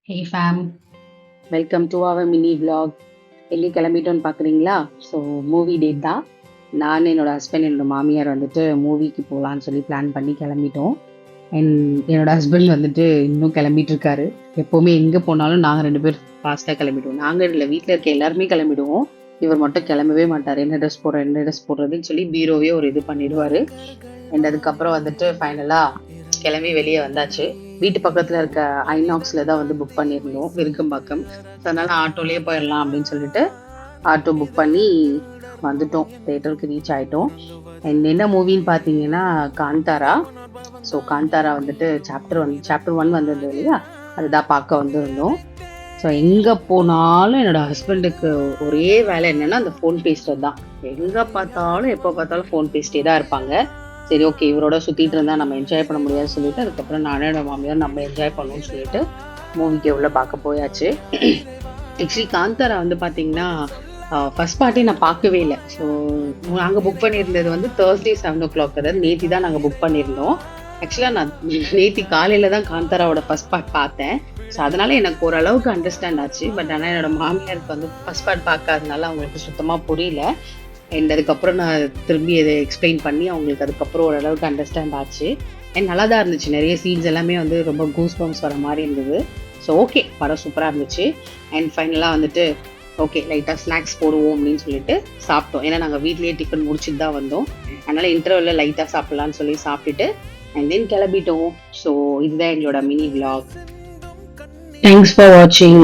Hey fam, welcome to our mini vlog. எங்கே கிளம்பிட்டோன்னு பார்க்குறீங்களா? So movie date தான். நான் என்னோட ஹஸ்பண்ட் என்னோட மாமியார் வந்துட்டு மூவிக்கு போகலான்னு சொல்லி பிளான் பண்ணி கிளம்பிட்டோம். அண்ட் என்னோட ஹஸ்பண்ட் வந்துட்டு இன்னும் கிளம்பிட்டு இருக்காரு. எப்போவுமே எங்கே போனாலும் நாங்கள் 2 பேர் ஃபாஸ்ட்டாக கிளம்பிடுவோம். நாங்கள் இல்லை, வீட்டில் இருக்க எல்லாருமே கிளம்பிடுவோம். இவர் மட்டும் கிளம்பவே மாட்டார். என்ன ட்ரெஸ் போடுறேன், என்ன ட்ரெஸ் போடுறதுன்னு சொல்லி பீரோவே ஒரு இது பண்ணிடுவார். அண்ட் அதுக்கப்புறம் வந்துட்டு ஃபைனலாக கிளம்பி வெளியே வந்தாச்சு. வீட்டு பக்கத்துல இருக்க ஐநாக்ஸ்ல தான் வந்து புக் பண்ணியிருந்தோம், விருகம்பாக்கம். அதனால ஆட்டோலயே போயிடலாம் அப்படின்னு சொல்லிட்டு ஆட்டோ புக் பண்ணி வந்துட்டோம். தேட்டருக்கு ரீச் ஆயிட்டோம். அண்ட் என்ன மூவின்னு பார்த்தீங்கன்னா காந்தாரா. ஸோ காந்தாரா வந்துட்டு சாப்டர் 1 வந்திருந்தது இல்லையா, அதுதான் பார்க்க வந்திருந்தோம். ஸோ எங்கே போனாலும் என்னோட ஹஸ்பண்டுக்கு ஒரே வேலை என்னன்னா அந்த ஃபோன் பேசுறது தான். எங்கே பார்த்தாலும் எப்போ பார்த்தாலும் ஃபோன் பேசிட்டே தான் இருப்பாங்க. சரி, ஓகே, இவரோட சுற்றிட்டு இருந்தால் நம்ம என்ஜாய் பண்ண முடியாதுன்னு சொல்லிட்டு அதுக்கப்புறம் நானே என்னோட மாமியார் நம்ம என்ஜாய் பண்ணணும்னு சொல்லிட்டு மூவிக்கு உள்ள பார்க்க போயாச்சு. ஆக்சுவலி காந்தாரா வந்து பார்த்தீங்கன்னா ஃபர்ஸ்ட் பார்ட்டி நான் பார்க்கவே இல்லை. ஸோ நாங்கள் புக் பண்ணியிருந்தது வந்து Thursday 7 o'clock, அதாவது நேத்தி தான் நாங்கள் புக் பண்ணியிருந்தோம். ஆக்சுவலாக நான் நேத்தி காலையில் தான் காந்தாராவோட ஃபர்ஸ்ட் பார்ட் பார்த்தேன். ஸோ அதனால எனக்கு ஓரளவுக்கு அண்டர்ஸ்டாண்ட் ஆச்சு. பட் ஆனால் என்னோட மாமியாருக்கு வந்து ஃபர்ஸ்ட் பார்ட் பார்க்காதனால அவங்களுக்கு சுத்தமாக புரியல. அண்ட் அதுக்கப்புறம் நான் திரும்பி அதை எக்ஸ்பிளைன் பண்ணி அவங்களுக்கு அதுக்கப்புறம் ஓரளவுக்கு அண்டர்ஸ்டாண்ட் ஆச்சு. அண்ட் நல்லா தான் இருந்துச்சு. நிறைய சீன்ஸ் எல்லாமே வந்து ரொம்ப கூஸ் பம்ப்ஸ் வர மாதிரி இருந்தது. ஸோ ஓகே, படம் சூப்பராக இருந்துச்சு. அண்ட் ஃபைனலாக வந்துட்டு ஓகே, லைட்டாக ஸ்நாக்ஸ் போடுவோம் அப்படின்னு சொல்லிட்டு சாப்பிட்டோம். ஏன்னா நாங்கள் வீட்லேயே டிஃபன் முடிச்சுட்டு தான் வந்தோம். அதனால் இன்டர்வலில் லைட்டாக சாப்பிட்லான்னு சொல்லி சாப்பிட்டுட்டு அண்ட் தென் கிளம்பிட்டோம். ஸோ இதுதான் எங்களோட மினி vlog. தேங்க்ஸ் ஃபார் வாட்சிங்.